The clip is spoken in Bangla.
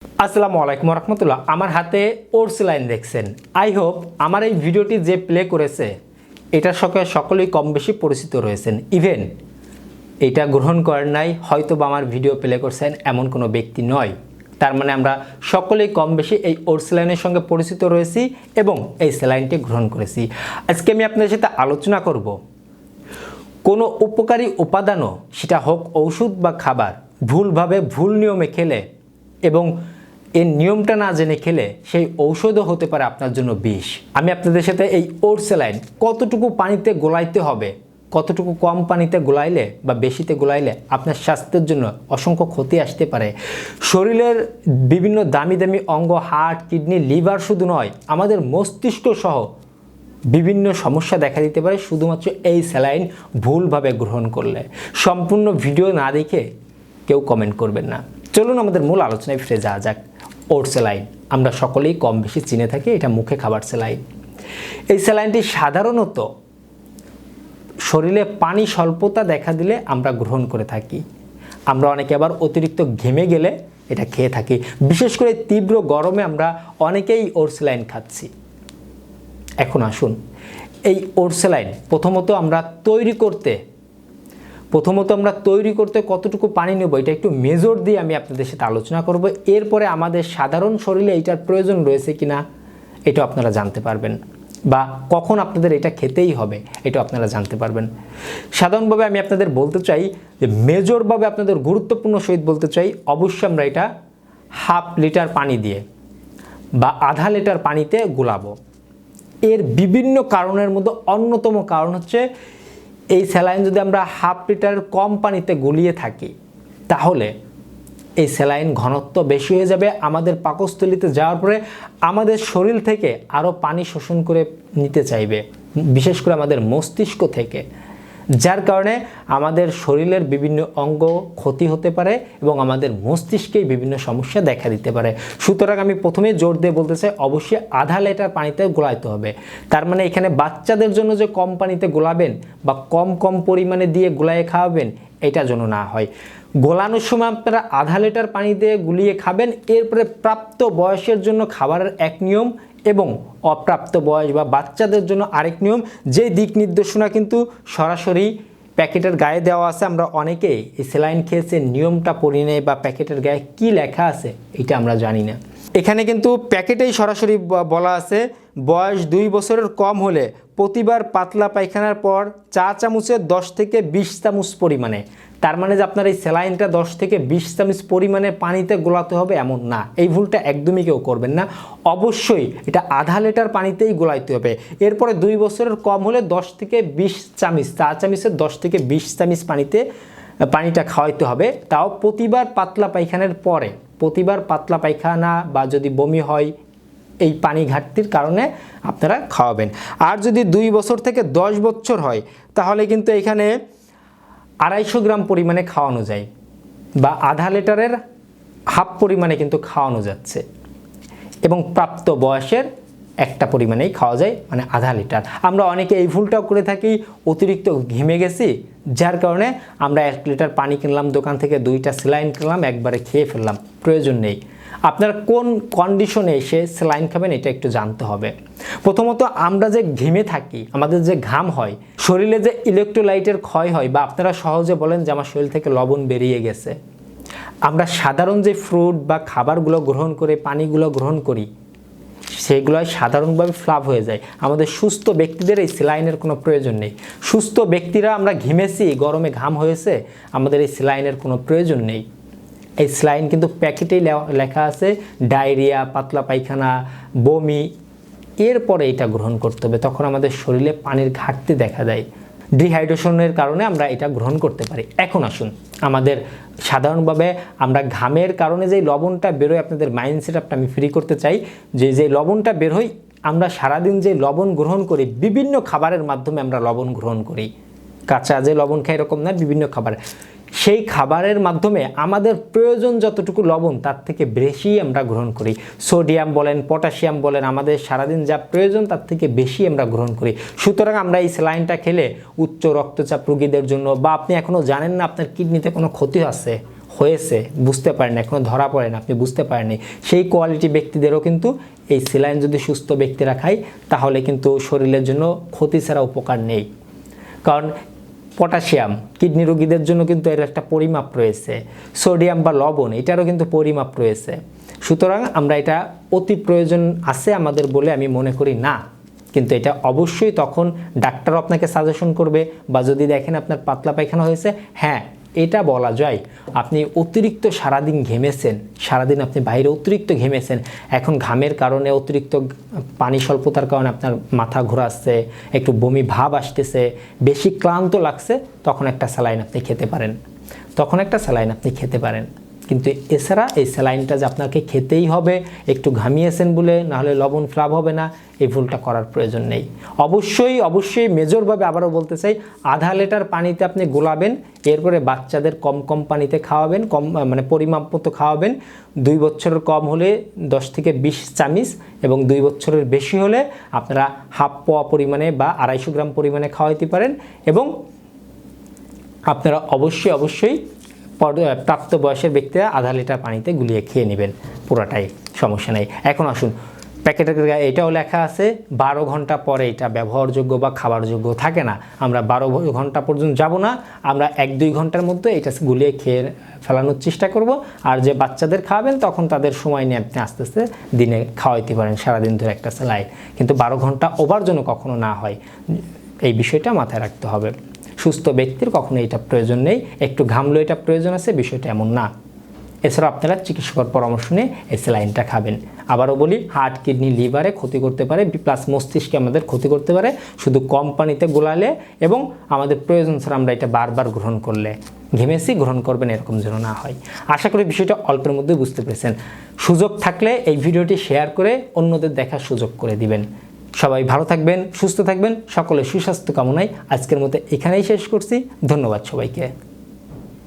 আসসালামু আলাইকুম রহমতুল্লাহ। আমার হাতে ওটস লাইন দেখছেন। আই হোপ আমার এই ভিডিওটি যে প্লে করেছে এটার সঙ্গে সকলেই কম বেশি পরিচিত রয়েছেন। ইভেন এটা গ্রহণ করেন নাই, হয়তো বা আমার ভিডিও প্লে করছেন এমন কোনো ব্যক্তি নয়। তার মানে আমরা সকলেই কম বেশি এই ওটস লাইনের সঙ্গে পরিচিত রয়েছি এবং এই স্যালাইনটি গ্রহণ করেছি। আজকে আমি আপনাদের সাথে আলোচনা করব কোনো উপকারী উপাদানও, সেটা হোক ওষুধ বা খাবার, ভুলভাবে ভুল নিয়মে খেলে এবং এর নিয়মটা না জেনে খেলে সেই ঔষধও হতে পারে আপনার জন্য বিষ। আমি আপনাদের সাথে এই ওটস লাইন কতটুকু পানিতে গোলাইতে হবে, কতটুকু কম পানিতে গোলাইলে বা বেশিতে গোলাইলে আপনার স্বাস্থ্যের জন্য অসংখ্য ক্ষতি আসতে পারে। শরীরের বিভিন্ন দামি দামি অঙ্গ, হার্ট, কিডনি, লিভার শুধু নয়, আমাদের মস্তিষ্ক সহ বিভিন্ন সমস্যা দেখা দিতে পারে শুধুমাত্র এই স্যালাইন ভুলভাবে গ্রহণ করলে। সম্পূর্ণ ভিডিও না দেখে কেউ কমেন্ট করবেন না। চলুন আমাদের মূল আলোচনায় ফিরে যাওয়া যাক। ওটস স্যালাইন আমরা সকলেই কম বেশি চিনে থাকি, এটা মুখে খাবার স্যালাইন। এই স্যালাইনটি সাধারণত শরীরে পানি স্বল্পতা দেখা দিলে আমরা গ্রহণ করে থাকি। আমরা অনেকে আবার অতিরিক্ত ঘেমে গেলে এটা খেয়ে থাকি। বিশেষ করে তীব্র গরমে আমরা অনেকেই ওটস স্যালাইন খাচ্ছি। এখন আসুন, এই ওটস স্যালাইন প্রথমত আমরা তৈরি করতে কতটুকু পানি নেব এটা একটু মেজর দিয়ে আমি আপনাদের সাথে আলোচনা করব। এরপরে আমাদের সাধারণ শরীরে এইটার প্রয়োজন রয়েছে কিনা এটা আপনারা জানতে পারবেন, বা কখন আপনাদের এটা খেতেই হবে এটা আপনারা জানতে পারবেন। সাধারণভাবে আমি আপনাদের বলতে চাই যে মেজরভাবে আপনাদের গুরুত্বপূর্ণ সহিত বলতে চাই, অবশ্যই আমরা এটা হাফ লিটার পানি দিয়ে বা আধা লিটার পানিতে গোলাবো। এর বিভিন্ন কারণের মধ্যে অন্যতম কারণ হচ্ছে এই স্যালাইন যদি আমরা হাফ লিটারের কম পানিতে গুলিয়ে থাকি তাহলে এই স্যালাইন ঘনত্ব বেশি হয়ে যাবে। আমাদের পাকস্থলিতে যাওয়ার পরে আমাদের শরীর থেকে আরও পানি শোষণ করে নিতে চাইবে, বিশেষ করে আমাদের মস্তিষ্ক থেকে, যার কারণে আমাদের শরীরের বিভিন্ন অঙ্গ ক্ষতি হতে পারে এবং আমাদের মস্তিষ্কেই বিভিন্ন সমস্যা দেখা দিতে পারে। সুতরাং আমি প্রথমেই জোর দিয়ে বলতে চাই অবশ্যই আধা লিটার পানিতে গোলাইতে হবে। তার মানে এখানে বাচ্চাদের জন্য যে কম পানিতে গোলাবেন বা কম পরিমাণে দিয়ে গোলাইয়ে খাওয়াবেন এটা যেন না হয়। গোলানোর সময় আপনারা আধা লিটার পানি দিয়ে গুলিয়ে খাবেন। এরপরে প্রাপ্ত বয়সের জন্য খাবারের এক নিয়ম এবং অপ্রাপ্ত বয়স বা বাচ্চাদের জন্য আরেক নিয়ম, যে দিক নির্দেশনা কিন্তু সরাসরি প্যাকেটের গায়ে দেওয়া আছে। আমরা অনেকেই এই স্যালাইন খেয়েছে, নিয়মটা পড়ি নেই বা প্যাকেটের গায়ে কি লেখা আছে এটা আমরা জানি না। এখানে কিন্তু প্যাকেটেই সরাসরি বলা আছে বয়স 2 বছরের কম হলে প্রতিবার পাতলা পায়খানার পর চা চামচের 10 থেকে 20 চামচ পরিমাণে। তার মানে যে আপনার এই স্যালাইনটা 10 থেকে 20 চামচ পরিমাণে পানিতে গোলাতে হবে এমন না। এই ভুলটা একদমই কেউ করবেন না। অবশ্যই এটা আধা লিটার পানিতেই গোলাইতে হবে। এরপরে 2 বছরের কম হলে 10 থেকে 20 চামচ, চা চামচের 10 থেকে 20 চামচ পানিটা খাওয়াইতে হবে। তাও প্রতিবার পাতলা পায়খানার পরে। প্রতিবার পাতলা পায়খানা বা যদি বমি হয় এই পানি ঘাটতির কারণে আপনারা খাওয়াবেন। আর যদি 2 বছর থেকে 10 বছর হয় তাহলে কিন্তু এখানে 250 গ্রাম পরিমাণে খাওয়ানো যায় বা আধা লিটারের হাফ পরিমাণে কিন্তু খাওয়ানো যাচ্ছে এবং প্রাপ্ত বয়সের একটা পরিমাণেই খাওয়া যায়, মানে আধা লিটার। আমরা অনেকে এই ভুলটাও করে থাকি, অতিরিক্ত ঘেমে গেছি যার কারণে আমরা 1 লিটার পানি কিনলাম দোকান থেকে, 2টা স্যালাইন কিনলাম, একবারে খেয়ে ফেললাম। প্রয়োজন নেই। আপনারা কোন কন্ডিশনে এসে স্যালাইন খাবেন এটা একটু জানতে হবে। প্রথমত আমরা যে ঘেমে থাকি, আমাদের যে ঘাম হয়, শরীরে যে ইলেকট্রোলাইটের ক্ষয় হয় বা আপনারা সহজে বলেন যে আমার শরীর থেকে লবণ বেরিয়ে গেছে, আমরা সাধারণ যে ফ্রুট বা খাবারগুলো গ্রহণ করে পানিগুলো গ্রহণ করি সেগুলো সাধারণভাবে ফ্লাভ হয়ে যায়। আমাদের সুস্থ ব্যক্তিদের এই স্যালাইনের কোনো প্রয়োজন নেই। সুস্থ ব্যক্তিরা আমরা ঘেমেছি, গরমে ঘাম হয়েছে, আমাদের এই স্যালাইনের কোনো প্রয়োজন নেই। এই স্যালাইন কিন্তু প্যাকেটেই লেখা আছে ডায়রিয়া, পাতলা পায়খানা, বমি, এরপরে এটা গ্রহণ করতে হবে। তখন আমাদের শরীরে পানির ঘাটতি দেখা দেয়, ডিহাইড্রেশনের কারণে আমরা এটা গ্রহণ করতে পারি। এখন আসুন, আমাদের সাধারণভাবে আমরা ঘামের কারণে যে লবণটা বেরোয়, আপনাদের মাইন্ডসেটআপটা আমি ফ্রি করতে চাই। যে লবণটা বের হয়, আমরা সারাদিন যে লবণ গ্রহণ করি, বিভিন্ন খাবারের মাধ্যমে আমরা লবণ গ্রহণ করি। কাঁচা যে লবণ খাই এরকম না, বিভিন্ন খাবার, সেই খাবারের মাধ্যমে আমাদের প্রয়োজন যতটুকু লবণ তার থেকে বেশি আমরা গ্রহণ করি। সোডিয়াম বলেন, পটাশিয়াম বলেন, আমাদের সারাদিন যা প্রয়োজন তার থেকে বেশি আমরা গ্রহণ করি। সুতরাং আমরা এই স্যালাইনটা খেলে উচ্চ রক্তচাপ রোগীদের জন্য, বা আপনি এখনও জানেন না আপনার কিডনিতে কোনো ক্ষতি আছে, হয়েছে বুঝতে পারেন, এখনও ধরা পড়েন, আপনি বুঝতে পারেননি, সেই কোয়ালিটি ব্যক্তিদেরও কিন্তু এই স্যালাইন যদি সুস্থ ব্যক্তিরা খায় তাহলে কিন্তু শরীরের জন্য ক্ষতি ছাড়া উপকার নেই। কারণ পটাশিয়াম কিডনি রোগীদের জন্য কিন্তু এর একটা পরিমাপ রয়েছে, সোডিয়াম বা লবণ এটারও কিন্তু পরিমাপ রয়েছে। সুতরাং আমরা এটা অতি প্রয়োজন আছে আমাদের বলে আমি মনে করি না, কিন্তু এটা অবশ্যই তখন ডাক্তারও আপনাকে সাজেশন করবে, বা যদি দেখেন আপনার পাতলা পায়খানা হয়েছে, হ্যাঁ এটা বলা যায় আপনি অতিরিক্ত সারাদিন ঘেমেছেন, সারাদিন আপনি বাইরে অতিরিক্ত ঘেমেছেন, এখন ঘামের কারণে অতিরিক্ত পানি স্বল্পতার কারণে আপনার মাথা ঘোরাচ্ছে, একটু বমি ভাব আসতেছে, বেশি ক্লান্ত লাগছে, তখন একটা স্যালাইন আপনি খেতে পারেন। কিন্তু এছাড়া এই স্যালাইনটা যে আপনাকে খেতেই হবে, একটু ঘামিয়েছেন বলে নাহলে লবণ ফ্লাভ হবে না, এই ভুলটা করার প্রয়োজন নেই। অবশ্যই মেজরভাবে আবারও বলতে চাই, আধা লিটার পানিতে আপনি গোলাবেন, এরপরে বাচ্চাদের কম পানিতে খাওয়াবেন, মানে পরিমাপ মতো খাওয়াবেন। 2 বছরের কম হলে 10 থেকে 20 চামচ, এবং 2 বছরের বেশি হলে আপনারা হাফ পোয়া পরিমাণে বা 250 গ্রাম পরিমাণে খাওয়াইতে পারেন। এবং আপনারা অবশ্যই প্রাপ্ত বয়সের ব্যক্তিরা আধা লিটার পানিতে গুলিয়ে খেয়ে নেবেন পুরোটাই, সমস্যা নেই। এখন আসুন, প্যাকেটের গায়ে এটাও লেখা আছে 12 ঘন্টা পরে এটা ব্যবহারযোগ্য বা খাবারযোগ্য থাকে না। আমরা 12 ঘন্টা পর্যন্ত যাব না, আমরা 1-2 ঘন্টার মধ্যে এটা গুলিয়ে খেয়ে ফেলানোর চেষ্টা করব। আর যে বাচ্চাদের খাওয়াবেন তখন তাদের সময় নিয়ে আপনি আস্তে আস্তে দিনে খাওয়াইতে পারেন সারাদিন ধরে একটা স্যালাইন, কিন্তু 12 ঘন্টা ওভার যেন কখনো না হয়, এই বিষয়টা মাথায় রাখতে হবে। সুস্থ ব্যক্তির কখনো এটা প্রয়োজন নেই, একটু ঘামলো এটা প্রয়োজন আছে, বিষয়টা এমন না। এছাড়া আপনারা চিকিৎসকের পরামর্শ নিয়ে এই স্যালাইনটা খাবেন। আবারও বলি, হার্ট, কিডনি, লিভারে ক্ষতি করতে পারে, প্লাস মস্তিষ্কে আমাদের ক্ষতি করতে পারে শুধু কম পানিতে গোলালে, এবং আমাদের প্রয়োজন ছাড়া আমরা এটা বারবার গ্রহণ করলে। ঘেমেছি গ্রহণ করবেন এরকম যেন না হয়। আশা করি বিষয়টা অল্পের মধ্যে বুঝতে পেরেছেন। সুযোগ থাকলে এই ভিডিওটি শেয়ার করে অন্যদের দেখার সুযোগ করে দিবেন। সবাই ভালো থাকবেন, সুস্থ থাকবেন, সকলের সুস্বাস্থ্য কামনায় আজকের মতো এখানেই শেষ করছি। ধন্যবাদ সবাইকে।